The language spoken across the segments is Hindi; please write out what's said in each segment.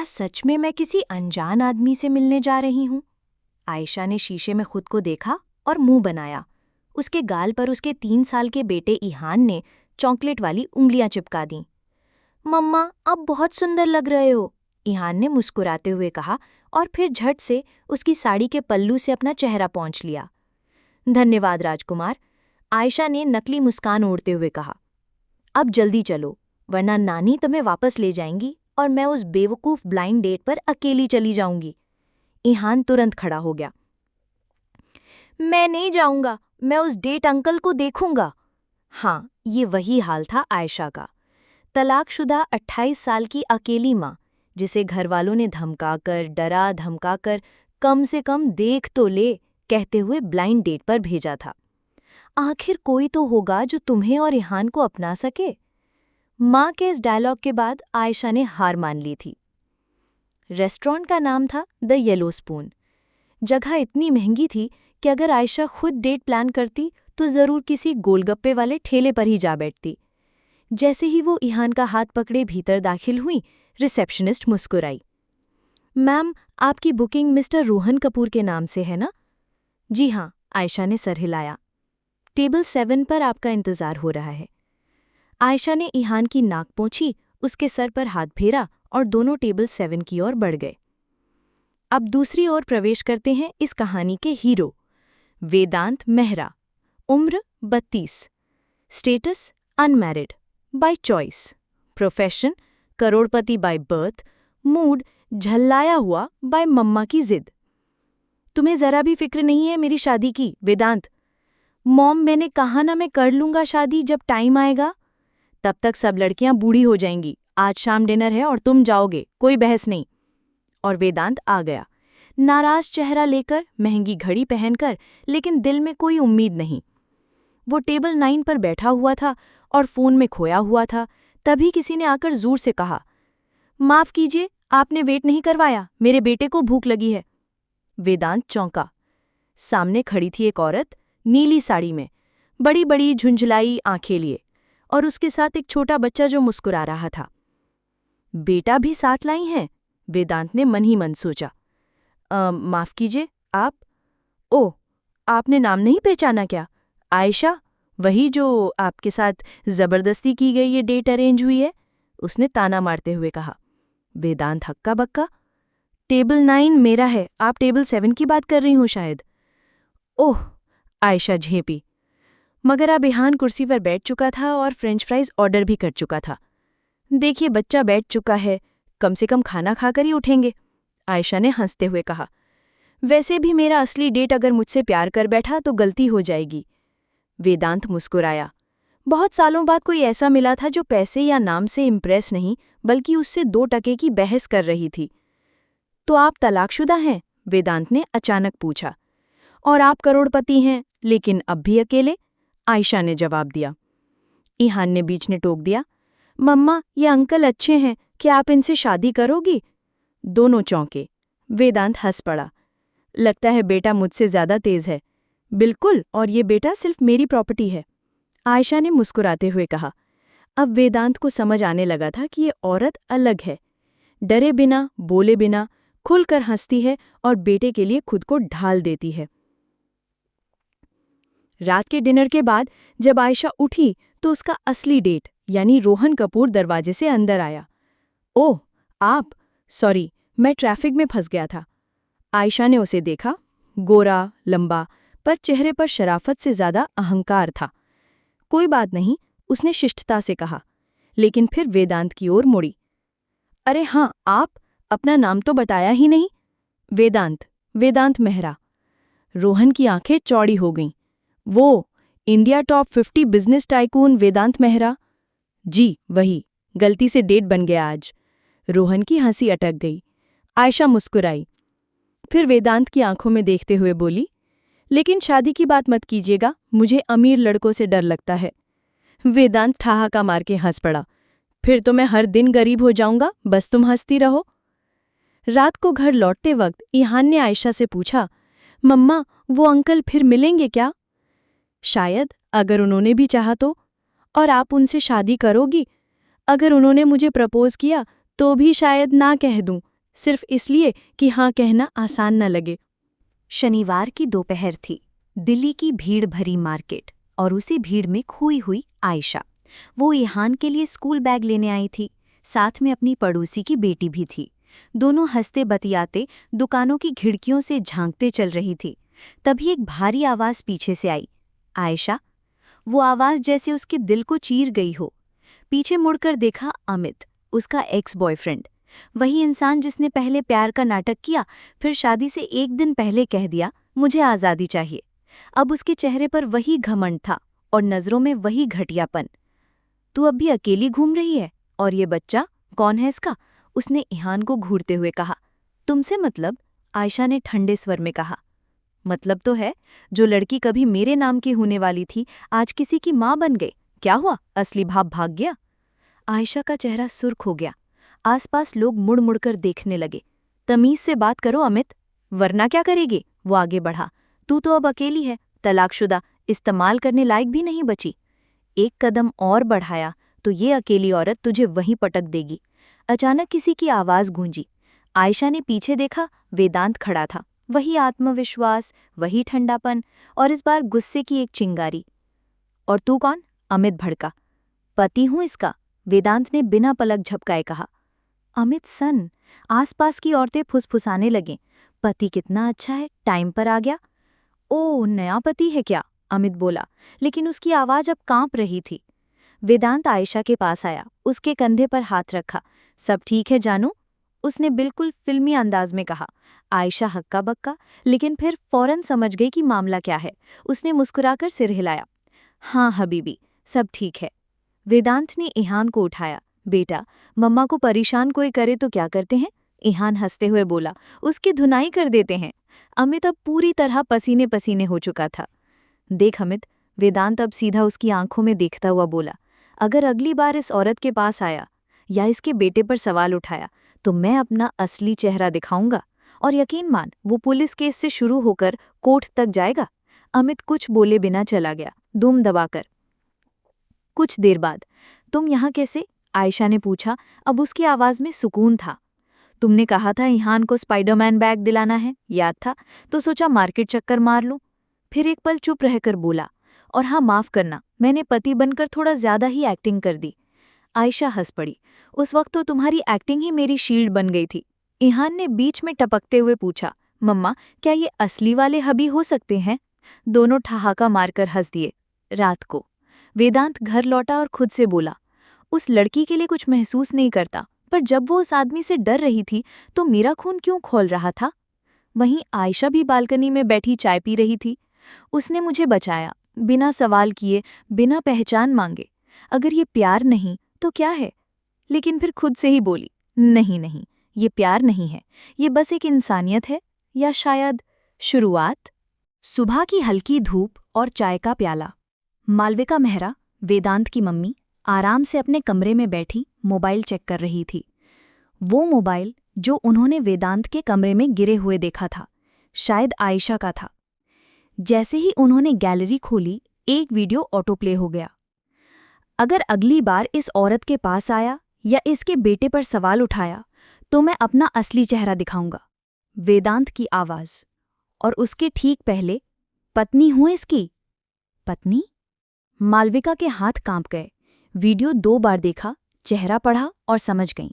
क्या सच में मैं किसी अनजान आदमी से मिलने जा रही हूँ? आयशा ने शीशे में खुद को देखा और मुंह बनाया। उसके गाल पर उसके 3 साल के बेटे इहान ने चॉकलेट वाली उंगलियां चिपका दीं। मम्मा, आप बहुत सुंदर लग रहे हो, इहान ने मुस्कुराते हुए कहा और फिर झट से उसकी साड़ी के पल्लू से अपना चेहरा पोंछ लिया। धन्यवाद राजकुमार, आयशा ने नकली मुस्कान ओढ़ते हुए कहा। अब जल्दी चलो, वरना नानी तुम्हें वापस ले जाएंगी और मैं उस बेवकूफ़ ब्लाइंड डेट पर अकेली चली जाऊंगी। इहान तुरंत खड़ा हो गया। मैं नहीं जाऊंगा, मैं उस डेट अंकल को देखूंगा। हाँ, ये वही हाल था आयशा का। तलाकशुदा 28 साल की अकेली माँ, जिसे घरवालों ने धमकाकर, डरा धमकाकर कम से कम देख तो ले कहते हुए ब्लाइंड डेट पर भेजा था। आखिर कोई तो होगा जो तुम्हें और इहान को अपना सके। माँ के इस डायलॉग के बाद आयशा ने हार मान ली थी। रेस्टोरेंट का नाम था द येलो स्पून। जगह इतनी महंगी थी कि अगर आयशा खुद डेट प्लान करती तो ज़रूर किसी गोलगप्पे वाले ठेले पर ही जा बैठती। जैसे ही वो इहान का हाथ पकड़े भीतर दाखिल हुई, रिसेप्शनिस्ट मुस्कुराई। मैम, आपकी बुकिंग मिस्टर रोहन कपूर के नाम से है ना? जी हाँ, आयशा ने सर हिलाया। टेबल 7 पर आपका इंतज़ार हो रहा है। आयशा ने इहान की नाक पोंछी, उसके सर पर हाथ फेरा और दोनों टेबल 7 की ओर बढ़ गए। अब दूसरी ओर प्रवेश करते हैं इस कहानी के हीरो, वेदांत मेहरा। उम्र 32, status unmarried by choice, profession crorepati by birth, mood झल्लाया हुआ बाय मम्मा की जिद। तुम्हें जरा भी फिक्र नहीं है मेरी शादी की, वेदांत? मॉम, मैंने कहा ना, मैं कर लूंगा शादी जब टाइम आएगा। तब तक सब लड़कियां बूढ़ी हो जाएंगी। आज शाम डिनर है और तुम जाओगे, कोई बहस नहीं। और वेदांत आ गया, नाराज चेहरा लेकर, महंगी घड़ी पहनकर, लेकिन दिल में कोई उम्मीद नहीं। वो टेबल 9 पर बैठा हुआ था और फोन में खोया हुआ था। तभी किसी ने आकर जोर से कहा, माफ कीजिए, आपने वेट नहीं करवाया, मेरे बेटे को भूख लगी है। वेदांत चौंका। सामने खड़ी थी एक औरत, नीली साड़ी में, बड़ी बड़ी झुंझलाई आंखें लिए, और उसके साथ एक छोटा बच्चा जो मुस्कुरा रहा था। बेटा भी साथ लाई हैं? वेदांत ने मन ही मन सोचा। माफ कीजिए, आप? ओह, आपने नाम नहीं पहचाना क्या? आयशा, वही जो आपके साथ जबरदस्ती की गई ये डेट अरेंज हुई है, उसने ताना मारते हुए कहा। वेदांत हक्का बक्का। टेबल 9 मेरा है, आप टेबल 7 की बात कर रही हो शायद। ओह, आयशा झेपी। मगर अब इहान कुर्सी पर बैठ चुका था और फ्रेंच फ्राइज ऑर्डर भी कर चुका था। देखिए, बच्चा बैठ चुका है, कम से कम खाना खाकर ही उठेंगे, आयशा ने हंसते हुए कहा। वैसे भी मेरा असली डेट अगर मुझसे प्यार कर बैठा तो गलती हो जाएगी। वेदांत मुस्कुराया। बहुत सालों बाद कोई ऐसा मिला था जो पैसे या नाम से इम्प्रेस नहीं, बल्कि उससे 2 टके की बहस कर रही थी। तो आप तलाकशुदा हैं? वेदांत ने अचानक पूछा। और आप करोड़पति हैं, लेकिन अब भी अकेले? आयशा ने जवाब दिया। इहान ने बीच ने टोक दिया। मम्मा, ये अंकल अच्छे हैं, क्या आप इनसे शादी करोगी? दोनों चौंके। वेदांत हंस पड़ा। लगता है बेटा मुझसे ज्यादा तेज है। बिल्कुल, और ये बेटा सिर्फ मेरी प्रॉपर्टी है, आयशा ने मुस्कुराते हुए कहा। अब वेदांत को समझ आने लगा था कि ये औरत अलग है, डरे बिना, बोले बिना, खुलकर हंसती है और बेटे के लिए खुद को ढाल देती है। रात के डिनर के बाद जब आयशा उठी तो उसका असली डेट यानी रोहन कपूर दरवाजे से अंदर आया। ओह, आप? सॉरी, मैं ट्रैफिक में फंस गया था। आयशा ने उसे देखा। गोरा, लंबा, पर चेहरे पर शराफत से ज्यादा अहंकार था। कोई बात नहीं, उसने शिष्टता से कहा, लेकिन फिर वेदांत की ओर मुड़ी। अरे हाँ, आप? अपना नाम तो बताया ही नहीं। वेदांत मेहरा। रोहन की आंखें चौड़ी हो गईं। वो इंडिया टॉप 50 बिजनेस टाइकून वेदांत मेहरा? जी वही, गलती से डेट बन गया आज। रोहन की हंसी अटक गई। आयशा मुस्कुराई, फिर वेदांत की आंखों में देखते हुए बोली, लेकिन शादी की बात मत कीजिएगा, मुझे अमीर लड़कों से डर लगता है। वेदांत ठहाका मार के हंस पड़ा। फिर तो मैं हर दिन गरीब हो जाऊंगा, बस तुम हंसती रहो। रात को घर लौटते वक्त इहान ने आयशा से पूछा, मम्मा, वो अंकल फिर मिलेंगे क्या? शायद, अगर उन्होंने भी चाहा तो। और आप उनसे शादी करोगी? अगर उन्होंने मुझे प्रपोज किया तो भी शायद ना कह दूं, सिर्फ इसलिए कि हाँ कहना आसान न लगे। शनिवार की दोपहर थी। दिल्ली की भीड़ भरी मार्केट और उसी भीड़ में खोई हुई आयशा। वो ईहान के लिए स्कूल बैग लेने आई थी, साथ में अपनी पड़ोसी की बेटी भी थी। दोनों हंसते बतियाते दुकानों की खिड़कियों से झांकते चल रही थी। तभी एक भारी आवाज पीछे से आई, आयशा। वो आवाज जैसे उसके दिल को चीर गई हो। पीछे मुड़कर देखा अमित, उसका एक्स बॉयफ्रेंड, वही इंसान जिसने पहले प्यार का नाटक किया, फिर शादी से एक दिन पहले कह दिया मुझे आज़ादी चाहिए। अब उसके चेहरे पर वही घमंड था और नज़रों में वही घटियापन। तू अब भी अकेली घूम रही है? और ये बच्चा कौन है इसका? उसने ईहान को घूरते हुए कहा। तुमसे मतलब? आयशा ने ठंडे स्वर में कहा। मतलब तो है, जो लड़की कभी मेरे नाम की होने वाली थी आज किसी की माँ बन गई। क्या हुआ, असली भाव भाग गया? आयशा का चेहरा सुर्ख हो गया। आसपास लोग मुड़ मुड़कर देखने लगे। तमीज से बात करो अमित, वरना क्या करेगी? वो आगे बढ़ा। तू तो अब अकेली है, तलाकशुदा, इस्तेमाल करने लायक भी नहीं बची। एक कदम और बढ़ाया तो ये अकेली औरत तुझे वहीं पटक देगी। अचानक किसी की आवाज गूंजी। आयशा ने पीछे देखा, वेदांत खड़ा था। वही आत्मविश्वास, वही ठंडापन, और इस बार गुस्से की एक चिंगारी। और तू कौन? अमित भड़का। पति हूं इसका, वेदांत ने बिना पलक झपकाए कहा। अमित सन। आसपास की औरतें फुसफुसाने लगें। पति कितना अच्छा है, टाइम पर आ गया। ओ, नया पति है क्या? अमित बोला, लेकिन उसकी आवाज अब कांप रही थी। वेदांत आयशा के पास आया, उसके कंधे पर हाथ रखा। सब ठीक है जानू? उसने बिल्कुल फिल्मी अंदाज में कहा। आयशा हक्का बक्का, लेकिन फिर फौरन समझ गई कि मामला क्या है। उसने मुस्कुराकर सिर हिलाया। हाँ हबीबी, सब ठीक है। वेदांत ने ईहान को उठाया। बेटा, मम्मा को परेशान कोई करे तो क्या करते हैं? ईहान हंसते हुए बोला, उसकी धुनाई कर देते हैं। अमित अब पूरी तरह पसीने पसीने हो चुका था। देख अमित, वेदांत अब सीधा उसकी आंखों में देखता हुआ बोला, अगर अगली बार इस औरत के पास आया या इसके बेटे पर सवाल उठाया तो मैं अपना असली चेहरा दिखाऊंगा। और यकीन मान, वो पुलिस केस से शुरू होकर कोर्ट तक जाएगा। अमित कुछ बोले बिना चला गया, दुम दबाकर। कुछ देर बाद, तुम यहाँ कैसे? आयशा ने पूछा। अब उसकी आवाज में सुकून था। तुमने कहा था ईहान को स्पाइडरमैन बैग दिलाना है, याद था? तो सोचा मार्केट चक्कर मार लूं। फिर एक पल चुप रहकर बोला, और हाँ माफ करना, मैंने पति बनकर थोड़ा ज्यादा ही एक्टिंग कर दी। आयशा हंस पड़ी। उस वक्त तो तुम्हारी एक्टिंग ही मेरी शील्ड बन गई थी। ईहान ने बीच में टपकते हुए पूछा, मम्मा क्या ये असली वाले हबी हो सकते हैं? दोनों ठहाका मारकर हंस दिए। रात को वेदांत घर लौटा और खुद से बोला, उस लड़की के लिए कुछ महसूस नहीं करता, पर जब वो उस आदमी से डर रही थी तो मेरा खून क्यों खौल रहा था? वहीं आयशा भी बालकनी में बैठी चाय पी रही थी। उसने मुझे बचाया, बिना सवाल किए, बिना पहचान मांगे। अगर ये प्यार नहीं तो क्या है? लेकिन फिर खुद से ही बोली, नहीं नहीं, ये प्यार नहीं है, ये बस एक इंसानियत है, या शायद शुरुआत। सुबह की हल्की धूप और चाय का प्याला। मालविका मेहरा, वेदांत की मम्मी, आराम से अपने कमरे में बैठी मोबाइल चेक कर रही थी। वो मोबाइल जो उन्होंने वेदांत के कमरे में गिरे हुए देखा था, शायद आयशा का था। जैसे ही उन्होंने गैलरी खोली, एक वीडियो ऑटो प्ले हो गया। अगर अगली बार इस औरत के पास आया या इसके बेटे पर सवाल उठाया तो मैं अपना असली चेहरा दिखाऊंगा। वेदांत की आवाज। और उसके ठीक पहले, पत्नी हूं इसकी। पत्नी? मालविका के हाथ कांप गए। वीडियो 2 बार देखा, चेहरा पढ़ा और समझ गईं।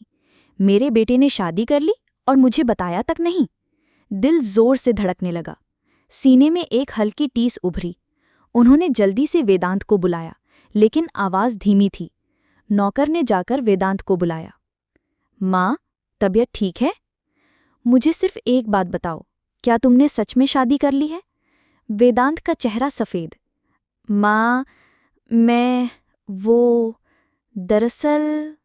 मेरे बेटे ने शादी कर ली और मुझे बताया तक नहीं। दिल जोर से धड़कने लगा। सीने में एक हल्की टीस उभरी। उन्होंने जल्दी से वेदांत को बुलाया, लेकिन आवाज धीमी थी। नौकर ने जाकर वेदांत को बुलाया। माँ, तबीयत ठीक है? मुझे सिर्फ एक बात बताओ, क्या तुमने सच में शादी कर ली है? वेदांत का चेहरा सफ़ेद। माँ, दरअसल।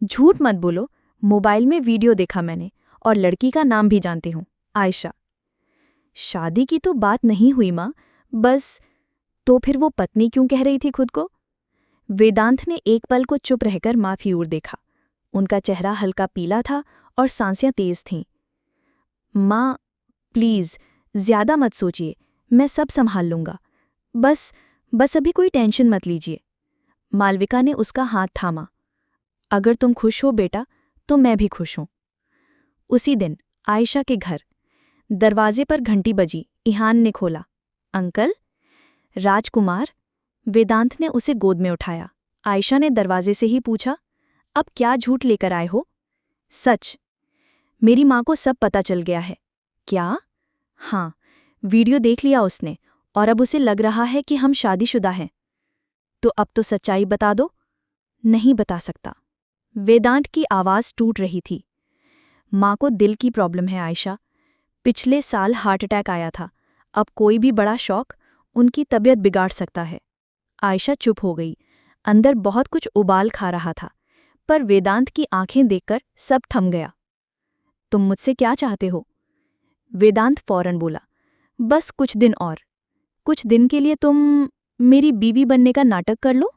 झूठ मत बोलो, मोबाइल में वीडियो देखा मैंने और लड़की का नाम भी जानती हूँ, आयशा। शादी की तो बात नहीं हुई माँ, बस। तो फिर वो पत्नी क्यों कह रही थी खुद को? वेदांत ने एक पल को चुप रहकर माँ की ओर देखा। उनका चेहरा हल्का पीला था और सांसें तेज थीं। माँ, प्लीज़, ज्यादा मत सोचिए, मैं सब संभाल लूंगा। बस अभी कोई टेंशन मत लीजिए। मालविका ने उसका हाथ थामा। अगर तुम खुश हो बेटा, तो मैं भी खुश हूं। उसी दिन आयशा के घर दरवाजे पर घंटी बजी। ईहान ने खोला। अंकल? राजकुमार? वेदांत ने उसे गोद में उठाया। आयशा ने दरवाजे से ही पूछा, अब क्या झूठ लेकर आए हो? सच। मेरी माँ को सब पता चल गया है। क्या? हाँ, वीडियो देख लिया उसने और अब उसे लग रहा है कि हम शादीशुदा हैं। तो अब तो सच्चाई बता दो। नहीं बता सकता। वेदांत की आवाज़ टूट रही थी। माँ को दिल की प्रॉब्लम है आयशा। पिछले साल हार्ट अटैक आया था। अब कोई भी बड़ा शौक उनकी तबीयत बिगाड़ सकता है। आयशा चुप हो गई। अंदर बहुत कुछ उबाल खा रहा था, पर वेदांत की आंखें देखकर सब थम गया। तुम मुझसे क्या चाहते हो? वेदांत फौरन बोला, बस कुछ दिन और। कुछ दिन के लिए तुम मेरी बीवी बनने का नाटक कर लो।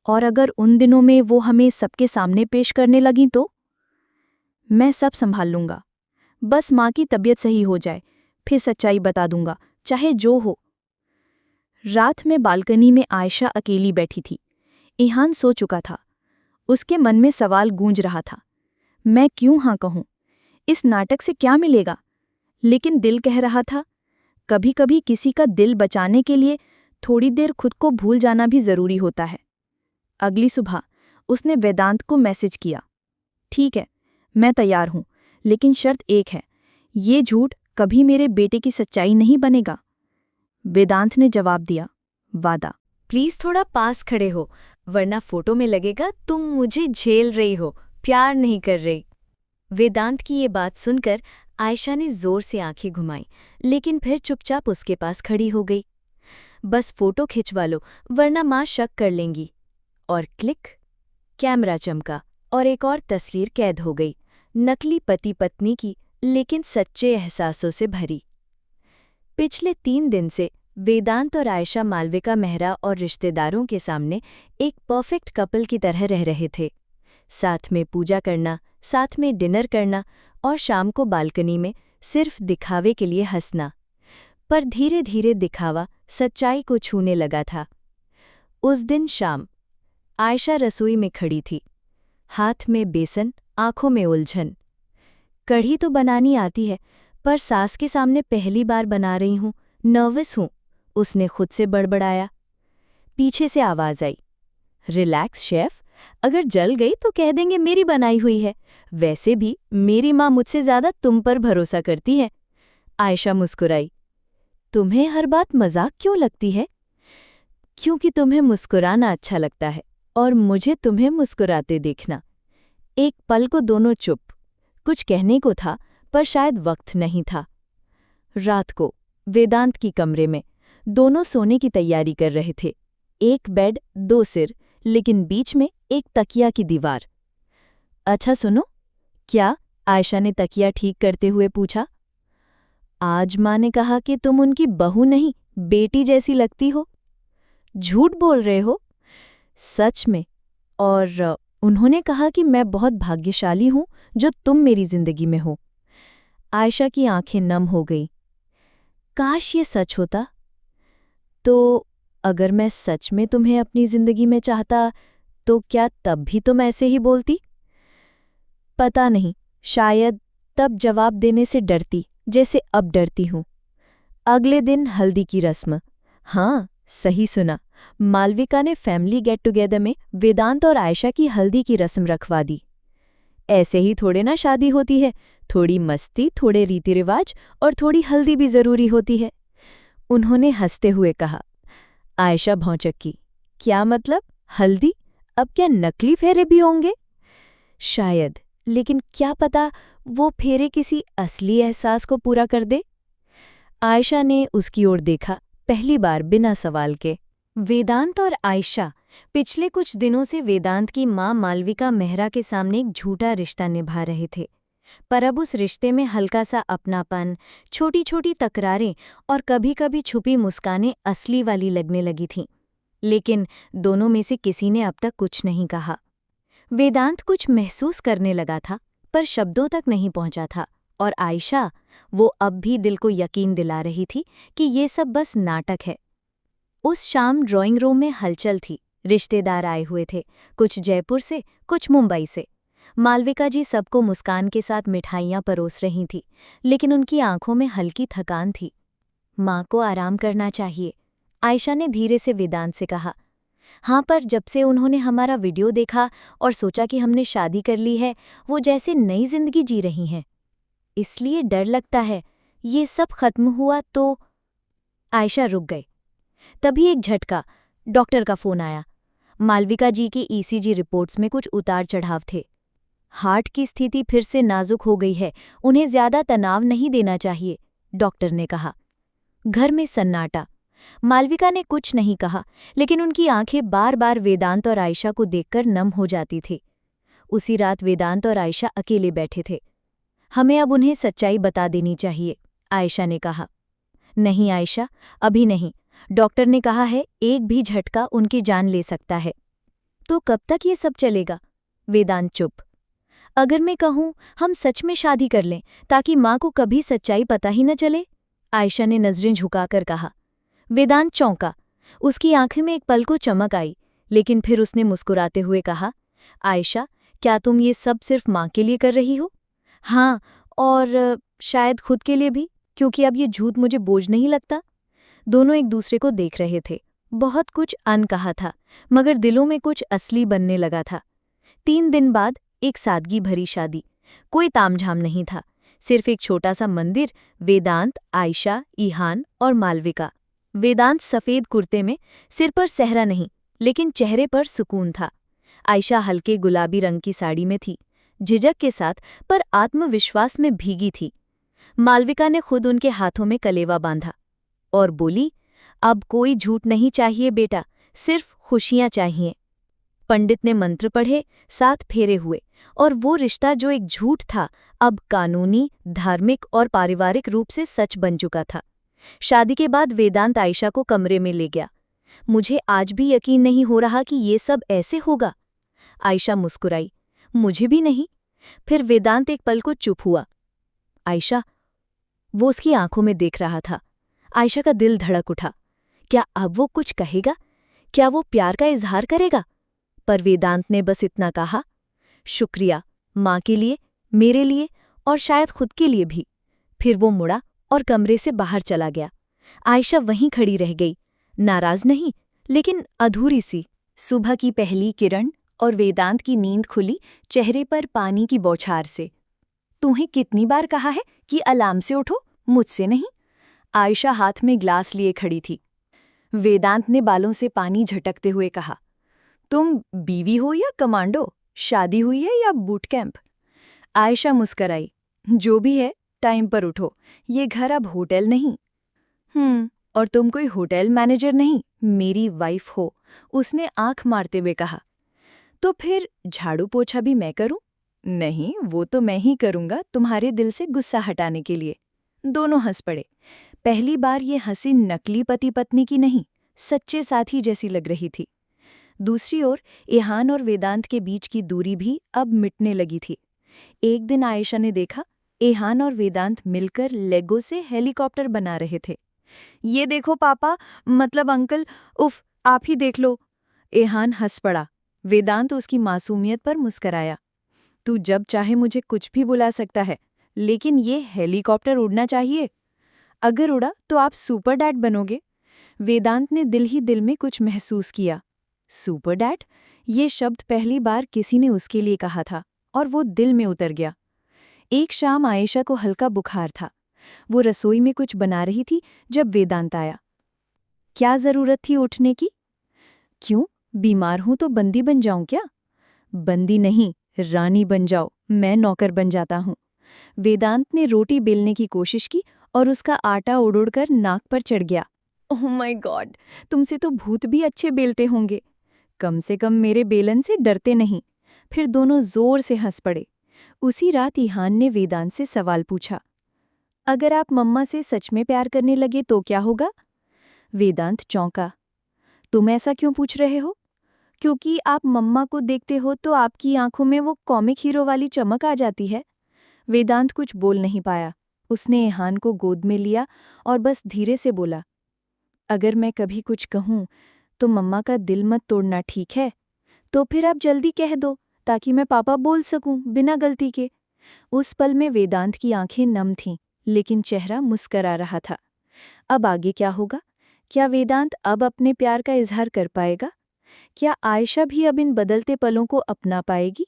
और अगर उन दिनों में वो हमें सबके सामने पेश करने लगीं तो? मैं सब संभाल लूंगा। बस माँ की तबीयत सही हो जाए, फिर सच्चाई बता दूंगा, चाहे जो हो। रात में बालकनी में आयशा अकेली बैठी थी। ईहान सो चुका था। उसके मन में सवाल गूंज रहा था, मैं क्यों हाँ कहूं? इस नाटक से क्या मिलेगा? लेकिन दिल कह रहा था, कभी कभी किसी का दिल बचाने के लिए थोड़ी देर खुद को भूल जाना भी जरूरी होता है। अगली सुबह उसने वेदांत को मैसेज किया, ठीक है, मैं तैयार हूं, लेकिन शर्त एक है, ये झूठ कभी मेरे बेटे की सच्चाई नहीं बनेगा। वेदांत ने जवाब दिया, वादा। प्लीज थोड़ा पास खड़े हो, वरना फोटो में लगेगा तुम मुझे झेल रही हो, प्यार नहीं कर रही। वेदांत की ये बात सुनकर आयशा ने जोर से आंखें घुमाई, लेकिन फिर चुपचाप उसके पास खड़ी हो गई। बस फोटो खिंचवा लो, वरना माँ शक कर लेंगी। और क्लिक, कैमरा चमका और एक और तस्वीर कैद हो गई, नकली पति पत्नी की, लेकिन सच्चे एहसासों से भरी। पिछले 3 दिन से वेदांत और आयशा मालविका मेहरा और रिश्तेदारों के सामने एक परफेक्ट कपल की तरह रह रहे थे। साथ में पूजा करना, साथ में डिनर करना और शाम को बालकनी में सिर्फ दिखावे के लिए हंसना। पर धीरे धीरे दिखावा सच्चाई को छूने लगा था। उस दिन शाम आयशा रसोई में खड़ी थी, हाथ में बेसन, आंखों में उलझन। कढ़ी तो बनानी आती है, पर सास के सामने पहली बार बना रही हूँ, नर्वस हूँ, उसने खुद से बड़बड़ाया। पीछे से आवाज आई, रिलैक्स शेफ, अगर जल गई तो कह देंगे मेरी बनाई हुई है। वैसे भी मेरी माँ मुझसे ज्यादा तुम पर भरोसा करती है। आयशा मुस्कुराई, तुम्हें हर बात मजाक क्यों लगती है? क्योंकि तुम्हें मुस्कुराना अच्छा लगता है और मुझे तुम्हें मुस्कुराते देखना। एक पल को दोनों चुप। कुछ कहने को था, पर शायद वक्त नहीं था। रात को वेदांत की कमरे में दोनों सोने की तैयारी कर रहे थे। एक बेड, 2 सिर, लेकिन बीच में एक तकिया की दीवार। अच्छा सुनो। क्या? आयशा ने तकिया ठीक करते हुए पूछा। आज माँ ने कहा कि तुम उनकी बहू नहीं, बेटी जैसी लगती हो। झूठ बोल रहे हो? सच में। और उन्होंने कहा कि मैं बहुत भाग्यशाली हूं जो तुम मेरी जिंदगी में हो। आयशा की आंखें नम हो गई। काश ये सच होता। तो अगर मैं सच में तुम्हें अपनी जिंदगी में चाहता, तो क्या तब भी तुम ऐसे ही बोलती? पता नहीं, शायद तब जवाब देने से डरती, जैसे अब डरती हूं। अगले दिन हल्दी की रस्म। हाँ, सही सुना। मालविका ने फैमिली गेट टुगेदर में वेदांत और आयशा की हल्दी की रस्म रखवा दी। ऐसे ही थोड़े ना शादी होती है, थोड़ी मस्ती, थोड़े रीति रिवाज और थोड़ी हल्दी भी जरूरी होती है। उन्होंने हंसते हुए कहा। आयशा भौंचक्की, क्या मतलब? हल्दी? अब क्या नकली फेरे भी होंगे? शायद, लेकिन क्या पता वो फेरे किसी असली एहसास को पूरा कर दे। आयशा ने उसकी ओर देखा, पहली बार बिना सवाल के। वेदांत और आयशा पिछले कुछ दिनों से वेदांत की माँ मालविका मेहरा के सामने एक झूठा रिश्ता निभा रहे थे, पर अब उस रिश्ते में हल्का सा अपनापन, छोटी छोटी तकरारें और कभी कभी छुपी मुस्कानें असली वाली लगने लगी थीं। लेकिन दोनों में से किसी ने अब तक कुछ नहीं कहा। वेदांत कुछ महसूस करने लगा था, पर शब्दों तक नहीं पहुंचा था, और आयशा, वो अब भी दिल को यकीन दिला रही थी कि ये सब बस नाटक है। उस शाम ड्राइंग रूम में हलचल थी। रिश्तेदार आए हुए थे, कुछ जयपुर से, कुछ मुंबई से। मालविका जी सबको मुस्कान के साथ मिठाइयाँ परोस रही थी, लेकिन उनकी आंखों में हल्की थकान थी। माँ को आराम करना चाहिए, आयशा ने धीरे से वेदांत से कहा। हाँ, पर जब से उन्होंने हमारा वीडियो देखा और सोचा कि हमने शादी कर ली है, वो जैसे नई जिंदगी जी रही हैं। इसलिए डर लगता है, ये सब खत्म हुआ तो। आयशा रुक गई। तभी एक झटका, डॉक्टर का फोन आया। मालविका जी की ईसीजी रिपोर्ट्स में कुछ उतार चढ़ाव थे। हार्ट की स्थिति फिर से नाजुक हो गई है, उन्हें ज्यादा तनाव नहीं देना चाहिए, डॉक्टर ने कहा। घर में सन्नाटा। मालविका ने कुछ नहीं कहा, लेकिन उनकी आंखें बार बार वेदांत और आयशा को देखकर नम हो जाती थी। उसी रात वेदांत और आयशा अकेले बैठे थे। हमें अब उन्हें सच्चाई बता देनी चाहिए, आयशा ने कहा। नहीं आयशा, अभी नहीं। डॉक्टर ने कहा है एक भी झटका उनकी जान ले सकता है। तो कब तक ये सब चलेगा? वेदांत चुप। अगर मैं कहूं हम सच में शादी कर लें ताकि माँ को कभी सच्चाई पता ही न चले, आयशा ने नजरें झुकाकर कहा। वेदांत चौंका। उसकी आंखें में एक पल को चमक आई, लेकिन फिर उसने मुस्कुराते हुए कहा, आयशा, क्या तुम ये सब सिर्फ माँ के लिए कर रही हो? हाँ, और शायद खुद के लिए भी, क्योंकि अब ये झूठ मुझे बोझ नहीं लगता। दोनों एक दूसरे को देख रहे थे। बहुत कुछ अनकहा था, मगर दिलों में कुछ असली बनने लगा था। 3 दिन बाद एक सादगी भरी शादी। कोई तामझाम नहीं था, सिर्फ एक छोटा सा मंदिर, वेदांत, आयशा, ईहान और मालविका। वेदांत सफेद कुर्ते में, सिर पर सहरा नहीं, लेकिन चेहरे पर सुकून था। आयशा हल्के गुलाबी रंग की साड़ी में थी, झिझक के साथ पर आत्मविश्वास में भीगी थी। मालविका ने खुद उनके हाथों में कलेवा बांधा और बोली, अब कोई झूठ नहीं चाहिए बेटा, सिर्फ खुशियां चाहिए। पंडित ने मंत्र पढ़े, 7 फेरे हुए, और वो रिश्ता जो एक झूठ था अब कानूनी, धार्मिक और पारिवारिक रूप से सच बन चुका था। शादी के बाद वेदांत आयशा को कमरे में ले गया। मुझे आज भी यकीन नहीं हो रहा कि ये सब ऐसे होगा। आयशा मुस्कुराई। मुझे भी नहीं। फिर वेदांत एक पल को चुप हुआ। आयशा, वो उसकी आंखों में देख रहा था। आयशा का दिल धड़क उठा। क्या अब वो कुछ कहेगा? क्या वो प्यार का इजहार करेगा? पर वेदांत ने बस इतना कहा, शुक्रिया, माँ के लिए, मेरे लिए और शायद खुद के लिए भी। फिर वो मुड़ा और कमरे से बाहर चला गया। आयशा वहीं खड़ी रह गई, नाराज नहीं, लेकिन अधूरी सी। सुबह की पहली किरण और वेदांत की नींद खुली चेहरे पर पानी की बौछार से। तुम्हें कितनी बार कहा है कि अलार्म से उठो, मुझसे नहीं। आयशा हाथ में ग्लास लिए खड़ी थी। वेदांत ने बालों से पानी झटकते हुए कहा, तुम बीवी हो या कमांडो? शादी हुई है या बूट कैंप? आयशा मुस्कराई। जो भी है, टाइम पर उठो, ये घर अब होटल नहीं। और तुम कोई होटल मैनेजर नहीं, मेरी वाइफ हो, उसने आंख मारते हुए कहा। तो फिर झाड़ू पोछा भी मैं करूं? नहीं, वो तो मैं ही करूंगा, तुम्हारे दिल से गुस्सा हटाने के लिए। दोनों हंस पड़े। पहली बार ये हंसी नकली पति पत्नी की नहीं, सच्चे साथी जैसी लग रही थी। दूसरी ओर ईहान और वेदांत के बीच की दूरी भी अब मिटने लगी थी। एक दिन आयशा ने देखा, ईहान और वेदांत मिलकर लेगो से हेलीकॉप्टर बना रहे थे। ये देखो पापा, मतलब अंकल, उफ, आप ही देख लो। ईहान हंस पड़ा। वेदांत उसकी मासूमियत पर मुस्कराया। तू जब चाहे मुझे कुछ भी बुला सकता है, लेकिन ये हेलीकॉप्टर उड़ना चाहिए। अगर उड़ा तो आप सुपर डैड बनोगे। वेदांत ने दिल ही दिल में कुछ महसूस किया। Super dad? ये शब्द पहली बार किसी ने उसके लिए कहा था और वो दिल में उतर गया। एक शाम आयशा को हल्का बुखार था। वो रसोई में कुछ बना रही थी जब वेदांत आया। क्या जरूरत थी उठने की? क्यों, बीमार हूं तो बंदी बन जाऊं क्या? बंदी नहीं, रानी बन जाओ, मैं नौकर बन जाता हूं। वेदांत ने रोटी बेलने की कोशिश की और उसका आटा उड़-उड़कर नाक पर चढ़ गया। ओह माय गॉड, तुमसे तो भूत भी अच्छे बेलते होंगे। कम से कम मेरे बेलन से डरते नहीं। फिर दोनों जोर से हंस पड़े। उसी रात ईहान ने वेदांत से सवाल पूछा, अगर आप मम्मा से सच में प्यार करने लगे तो क्या होगा? वेदांत चौंका। तुम ऐसा क्यों पूछ रहे हो? क्योंकि आप मम्मा को देखते हो तो आपकी आंखों में वो कॉमिक हीरो वाली चमक आ जाती है। वेदांत कुछ बोल नहीं पाया। उसने ईहान को गोद में लिया और बस धीरे से बोला, अगर मैं कभी कुछ कहूं तो मम्मा का दिल मत तोड़ना, ठीक है? तो फिर आप जल्दी कह दो, ताकि मैं पापा बोल सकूं बिना गलती के। उस पल में वेदांत की आंखें नम थीं, लेकिन चेहरा मुस्करा रहा था। अब आगे क्या होगा? क्या वेदांत अब अपने प्यार का इजहार कर पाएगा? क्या आयशा भी अब इन बदलते पलों को अपना पाएगी?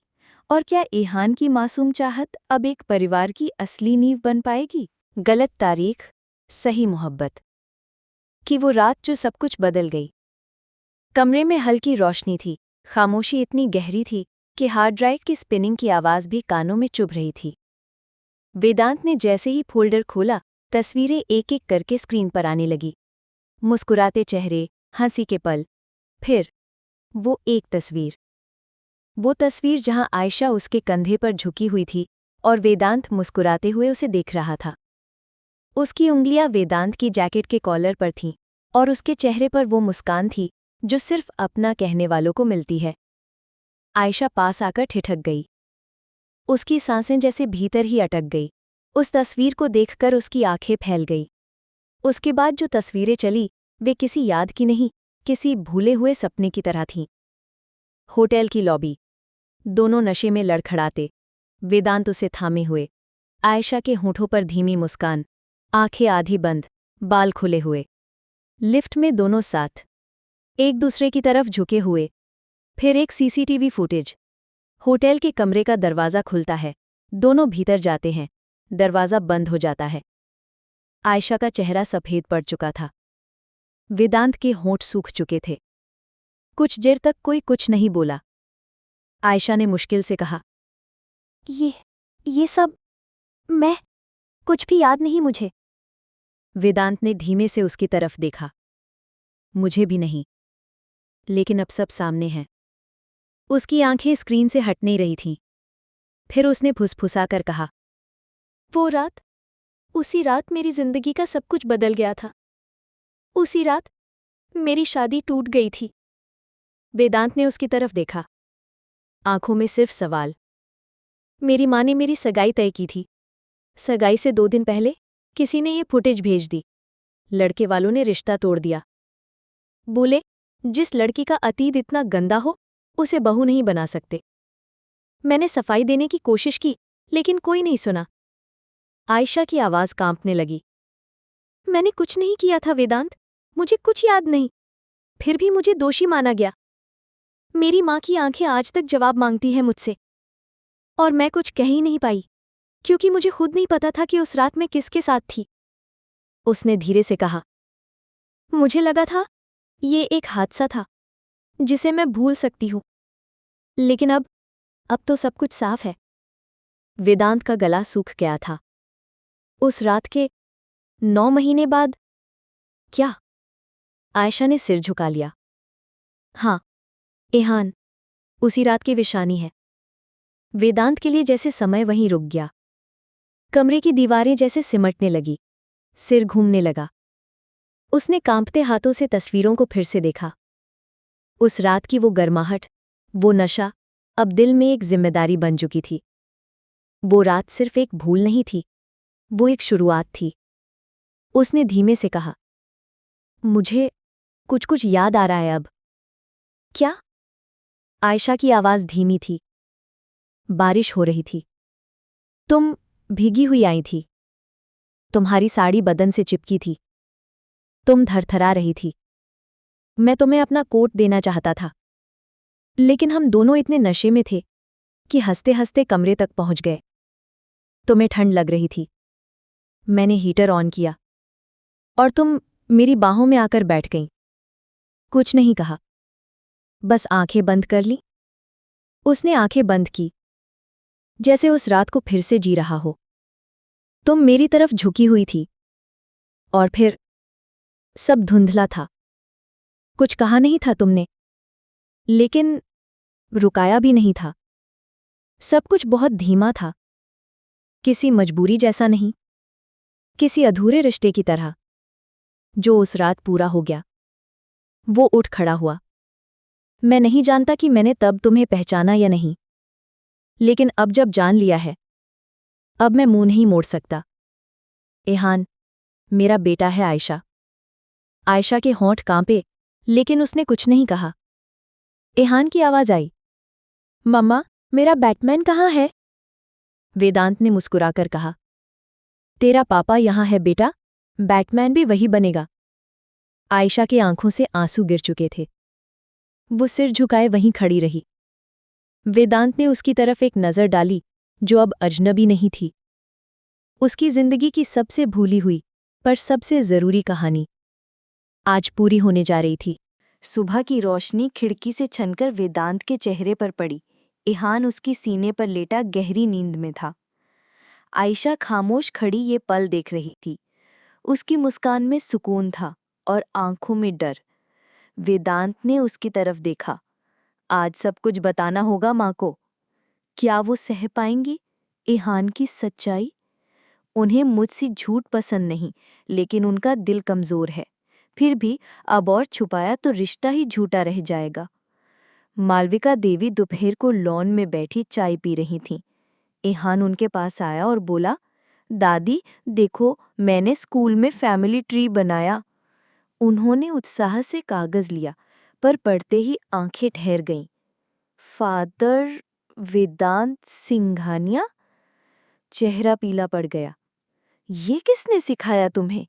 और क्या ईहान की मासूम चाहत अब एक परिवार की असली नींव बन पाएगी? गलत तारीख, सही मोहब्बत। कि वो रात जो सब कुछ बदल गई। कमरे में हल्की रोशनी थी, खामोशी इतनी गहरी थी कि हार्ड ड्राइव की स्पिनिंग की आवाज़ भी कानों में चुभ रही थी। वेदांत ने जैसे ही फोल्डर खोला, तस्वीरें एक-एक करके स्क्रीन पर आने लगी। मुस्कुराते चेहरे, हंसी के पल, फिर वो एक तस्वीर। वो तस्वीर जहां आयशा उसके कंधे पर झुकी हुई थी और वेदांत मुस्कुराते हुए उसे देख रहा था। उसकी उंगलियां वेदांत की जैकेट के कॉलर पर थीं और उसके चेहरे पर वो मुस्कान थी जो सिर्फ अपना कहने वालों को मिलती है। आयशा पास आकर ठिठक गई। उसकी सांसें जैसे भीतर ही अटक गई। उस तस्वीर को देखकर उसकी आंखें फैल गई। उसके बाद जो तस्वीरें चली, वे किसी याद की नहीं, किसी भूले हुए सपने की तरह थीं। होटल की लॉबी, दोनों नशे में लड़खड़ाते, वेदांत उसे थामे हुए, आयशा के होठों पर धीमी मुस्कान, आंखें आधी बंद, बाल खुले हुए। लिफ्ट में दोनों साथ, एक दूसरे की तरफ झुके हुए। फिर एक सीसीटीवी फुटेज। होटल के कमरे का दरवाज़ा खुलता है, दोनों भीतर जाते हैं, दरवाज़ा बंद हो जाता है। आयशा का चेहरा सफ़ेद पड़ चुका था। वेदांत के होंठ सूख चुके थे। कुछ देर तक कोई कुछ नहीं बोला। आयशा ने मुश्किल से कहा, ये सब मैं कुछ भी याद नहीं मुझे। वेदांत ने धीमे से उसकी तरफ देखा। मुझे भी नहीं, लेकिन अब सब सामने है। उसकी आंखें स्क्रीन से हट नहीं रही थीं। फिर उसने फुसफुसाकर कहा, वो रात, उसी रात मेरी जिंदगी का सब कुछ बदल गया था। उसी रात मेरी शादी टूट गई थी। वेदांत ने उसकी तरफ देखा, आंखों में सिर्फ सवाल। मेरी माँ ने मेरी सगाई तय की थी। सगाई से 2 दिन पहले किसी ने ये फुटेज भेज दी। लड़के वालों ने रिश्ता तोड़ दिया। बोले, जिस लड़की का अतीत इतना गंदा हो, उसे बहू नहीं बना सकते। मैंने सफाई देने की कोशिश की, लेकिन कोई नहीं सुना। आयशा की आवाज़ कांपने लगी। मैंने कुछ नहीं किया था वेदांत, मुझे कुछ याद नहीं। फिर भी मुझे दोषी माना गया। मेरी माँ की आंखें आज तक जवाब मांगती हैं मुझसे। और मैं कुछ कह ही नहीं पाई, क्योंकि मुझे खुद नहीं पता था कि उस रात मैं किसके साथ थी। उसने धीरे से कहा, मुझे लगा था ये एक हादसा था, जिसे मैं भूल सकती हूँ। लेकिन अब तो सब कुछ साफ है। वेदांत का गला सूख गया था। उस रात के 9 महीने बाद? क्या? आयशा ने सिर झुका लिया। हाँ, ईहान, उसी रात की निशानी है। वेदांत के लिए जैसे समय वहीं रुक गया। कमरे की दीवारें जैसे सिमटने लगी, सिर घूमने लगा। उसने कांपते हाथों से तस्वीरों को फिर से देखा। उस रात की वो गर्माहट, वो नशा, अब दिल में एक जिम्मेदारी बन चुकी थी। वो रात सिर्फ एक भूल नहीं थी, वो एक शुरुआत थी। उसने धीमे से कहा, मुझे कुछ याद आ रहा है अब। क्या? आयशा की आवाज़ धीमी थी। बारिश हो रही थी। तुम भीगी हुई आई थी। तुम्हारी साड़ी बदन से चिपकी थी। तुम थरथरा रही थी। मैं तुम्हें अपना कोट देना चाहता था, लेकिन हम दोनों इतने नशे में थे कि हंसते हंसते कमरे तक पहुंच गए। तुम्हें ठंड लग रही थी। मैंने हीटर ऑन किया और तुम मेरी बाहों में आकर बैठ गईं। कुछ नहीं कहा, बस आंखें बंद कर ली। उसने आंखें बंद की, जैसे उस रात को फिर से जी रहा हो। तुम मेरी तरफ झुकी हुई थी, और फिर सब धुंधला था। कुछ कहा नहीं था तुमने, लेकिन रुकाया भी नहीं था। सब कुछ बहुत धीमा था, किसी मजबूरी जैसा नहीं, किसी अधूरे रिश्ते की तरह, जो उस रात पूरा हो गया। वो उठ खड़ा हुआ। मैं नहीं जानता कि मैंने तब तुम्हें पहचाना या नहीं, लेकिन अब जब जान लिया है, अब मैं मुंह नहीं मोड़ सकता। ईहान, मेरा बेटा है आयशा। आयशा के होंठ कांपे, लेकिन उसने कुछ नहीं कहा। ईहान की आवाज आई, मम्मा, मेरा बैटमैन कहाँ है? वेदांत ने मुस्कुराकर कहा, तेरा पापा यहाँ है बेटा, बैटमैन भी वही बनेगा। आयशा की आंखों से आंसू गिर चुके थे। वो सिर झुकाए वहीं खड़ी रही। वेदांत ने उसकी तरफ एक नज़र डाली जो अब अजनबी नहीं थी। उसकी जिंदगी की सबसे भूली हुई पर सबसे जरूरी कहानी आज पूरी होने जा रही थी। सुबह की रोशनी खिड़की से छनकर वेदांत के चेहरे पर पड़ी। इहान उसकी सीने पर लेटा गहरी नींद में था। आयशा खामोश खड़ी ये पल देख रही थी। उसकी मुस्कान में सुकून था और आंखों में डर। वेदांत ने उसकी तरफ देखा। आज सब कुछ बताना होगा माँ को। क्या वो सह पाएंगी इहान की सच्चाई? उन्हें मुझसे झूठ पसंद नहीं, लेकिन उनका दिल कमज़ोर है। फिर भी अब और छुपाया तो रिश्ता ही झूठा रह जाएगा। मालविका देवी दोपहर को लॉन में बैठी चाय पी रही थीं। इहान उनके पास आया और बोला, दादी देखो, मैंने स्कूल में फैमिली ट्री बनाया। उन्होंने उत्साह से कागज लिया, पर पढ़ते ही आंखें ठहर गईं। फादर वेदांत सिंघानिया? चेहरा पीला पड़ गया। ये किसने सिखाया तुम्हें?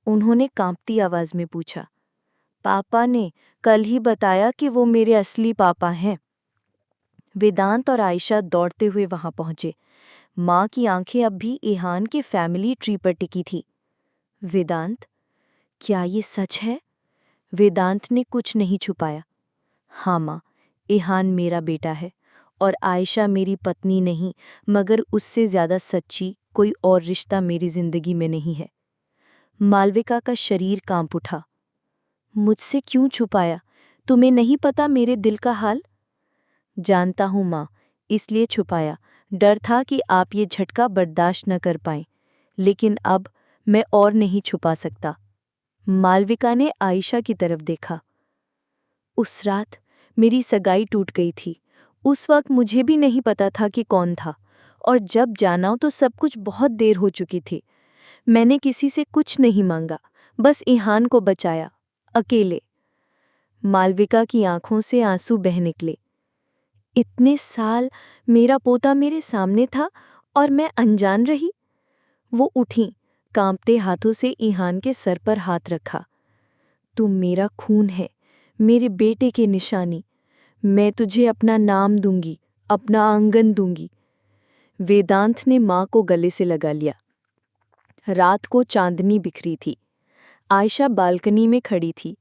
उन्होंने कांपती आवाज में पूछा। पापा ने कल ही बताया कि वो मेरे असली पापा हैं। वेदांत और आयशा दौड़ते हुए वहां पहुंचे। माँ की आंखें अब भी इहान के फैमिली ट्री पर टिकी थी। वेदांत, क्या ये सच है? वेदांत ने कुछ नहीं छुपाया। हाँ माँ, इहान मेरा बेटा है और आयशा मेरी पत्नी नहीं, मगर उससे ज्यादा सच्ची कोई और रिश्ता मेरी जिंदगी में नहीं है। मालविका का शरीर कांप उठा। मुझसे क्यों छुपाया? तुम्हें नहीं पता मेरे दिल का हाल? जानता हूँ माँ, इसलिए छुपाया। डर था कि आप ये झटका बर्दाश्त न कर पाएं, लेकिन अब मैं और नहीं छुपा सकता। मालविका ने आयशा की तरफ देखा। उस रात मेरी सगाई टूट गई थी। उस वक्त मुझे भी नहीं पता था कि कौन था, और जब जाना तो सब कुछ बहुत देर हो चुकी थी। मैंने किसी से कुछ नहीं मांगा, बस इहान को बचाया, अकेले। मालविका की आंखों से आंसू बह निकले। इतने साल मेरा पोता मेरे सामने था और मैं अनजान रही। वो उठी, कांपते हाथों से इहान के सर पर हाथ रखा। तुम मेरा खून है, मेरे बेटे की निशानी। मैं तुझे अपना नाम दूंगी, अपना आंगन दूंगी। वेदांत ने माँ को गले से लगा लिया। रात को चांदनी बिखरी थी। आयशा बालकनी में खड़ी थी।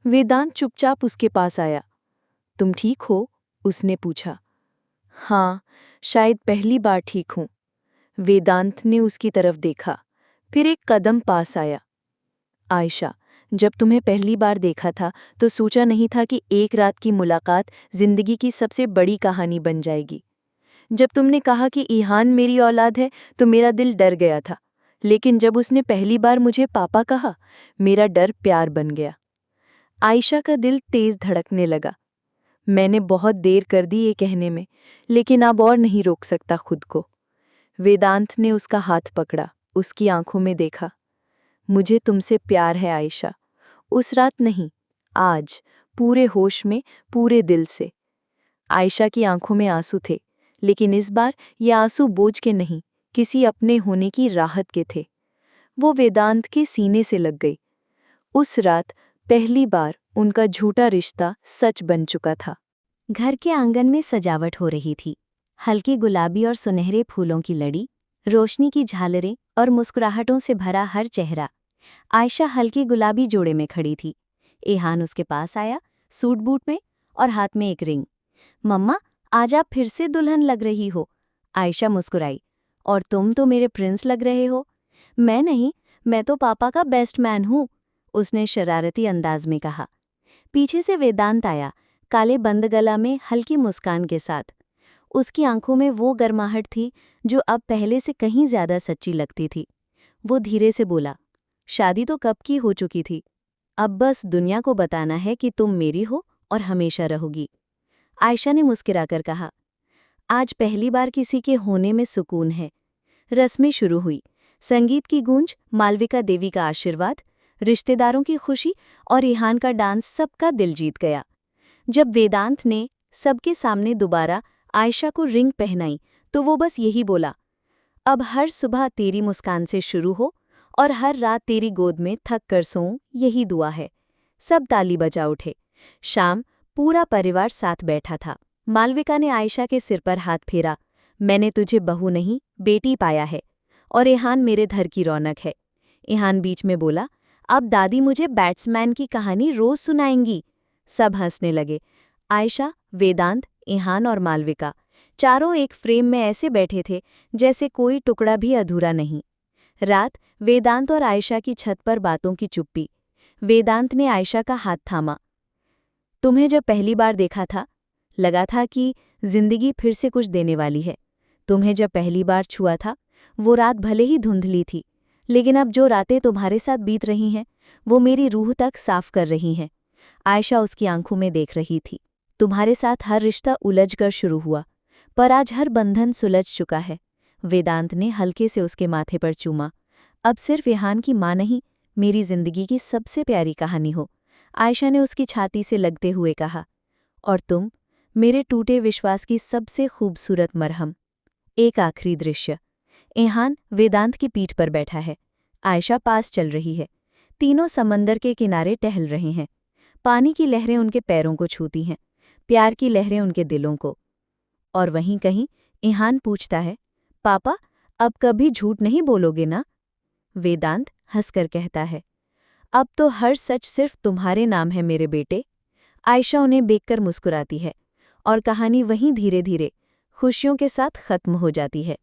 वेदांत चुपचाप उसके पास आया। तुम ठीक हो? उसने पूछा। हाँ, शायद पहली बार ठीक हूं। वेदांत ने उसकी तरफ देखा, फिर एक कदम पास आया। आयशा, जब तुम्हें पहली बार देखा था तो सोचा नहीं था कि एक रात की मुलाकात जिंदगी की सबसे बड़ी कहानी बन जाएगी। जब तुमने कहा कि इहान मेरी औलाद है तो मेरा दिल डर गया था, लेकिन जब उसने पहली बार मुझे पापा कहा, मेरा डर प्यार बन गया। आयशा का दिल तेज धड़कने लगा। मैंने बहुत देर कर दी ये कहने में, लेकिन अब और नहीं रोक सकता खुद को। वेदांत ने उसका हाथ पकड़ा, उसकी आंखों में देखा। मुझे तुमसे प्यार है आयशा। उस रात नहीं, आज, पूरे होश में, पूरे दिल से। आयशा की आंखों में आंसू थे, लेकिन इस बार ये आंसू बोझ के नहीं, किसी अपने होने की राहत के थे। वो वेदांत के सीने से लग गई। उस रात पहली बार उनका झूठा रिश्ता सच बन चुका था। घर के आंगन में सजावट हो रही थी। हल्की गुलाबी और सुनहरे फूलों की लड़ी, रोशनी की झालरें और मुस्कुराहटों से भरा हर चेहरा। आयशा हल्की गुलाबी जोड़े में खड़ी थी। इहान उसके पास आया, सूट बूट में और हाथ में एक रिंग। मम्मा, आज आप फिर से दुल्हन लग रही हो। आयशा मुस्कुराई। और तुम तो मेरे प्रिंस लग रहे हो। मैं नहीं, मैं तो पापा का बेस्ट मैन हूँ, उसने शरारती अंदाज में कहा। पीछे से वेदांत आया, काले बंद गला में हल्की मुस्कान के साथ। उसकी आंखों में वो गर्माहट थी जो अब पहले से कहीं ज्यादा सच्ची लगती थी। वो धीरे से बोला, शादी तो कब की हो चुकी थी, अब बस दुनिया को बताना है कि तुम मेरी हो और हमेशा रहोगी। आयशा ने मुस्कुराकर कहा, आज पहली बार किसी के होने में सुकून है। रस्में शुरू हुई। संगीत की गूंज, मालविका देवी का आशीर्वाद, रिश्तेदारों की खुशी और इहान का डांस सबका दिल जीत गया। जब वेदांत ने सबके सामने दोबारा आयशा को रिंग पहनाई तो वो बस यही बोला, अब हर सुबह तेरी मुस्कान से शुरू हो और हर रात तेरी गोद में थक कर सोऊं, यही दुआ है। सब ताली बजा उठे। शाम पूरा परिवार साथ बैठा था। मालविका ने आयशा के सिर पर हाथ फेरा, मैंने तुझे बहू नहीं बेटी पाया है और इहान मेरे घर की रौनक है। इहान बीच में बोला, अब दादी मुझे बैट्समैन की कहानी रोज सुनाएंगी। सब हंसने लगे। आयशा, वेदांत, इहान और मालविका चारों एक फ्रेम में ऐसे बैठे थे जैसे कोई टुकड़ा भी अधूरा नहीं। रात वेदांत और आयशा की छत पर बातों की चुप्पी। वेदांत ने आयशा का हाथ थामा। तुम्हें जब पहली बार देखा था लगा था कि जिंदगी फिर से कुछ देने वाली है। तुम्हें जब पहली बार छुआ था वो रात भले ही धुंधली थी, लेकिन अब जो रातें तुम्हारे साथ बीत रही हैं वो मेरी रूह तक साफ कर रही हैं। आयशा उसकी आंखों में देख रही थी। तुम्हारे साथ हर रिश्ता उलझ कर शुरू हुआ, पर आज हर बंधन सुलझ चुका है। वेदांत ने हल्के से उसके माथे पर चूमा। अब सिर्फ इहान की माँ नहीं, मेरी जिंदगी की सबसे प्यारी कहानी हो। आयशा ने उसकी छाती से लगते हुए कहा, और तुम मेरे टूटे विश्वास की सबसे खूबसूरत मरहम। एक आखिरी दृश्य। इहान वेदांत की पीठ पर बैठा है। आयशा पास चल रही है। तीनों समंदर के किनारे टहल रहे हैं। पानी की लहरें उनके पैरों को छूती हैं, प्यार की लहरें उनके दिलों को। और वहीं कहीं इहान पूछता है, पापा अब कभी झूठ नहीं बोलोगे ना? वेदांत हंसकर कहता है, अब तो हर सच सिर्फ तुम्हारे नाम है मेरे बेटे। आयशा उन्हें देखकर मुस्कुराती है और कहानी वहीं धीरे धीरे खुशियों के साथ खत्म हो जाती है।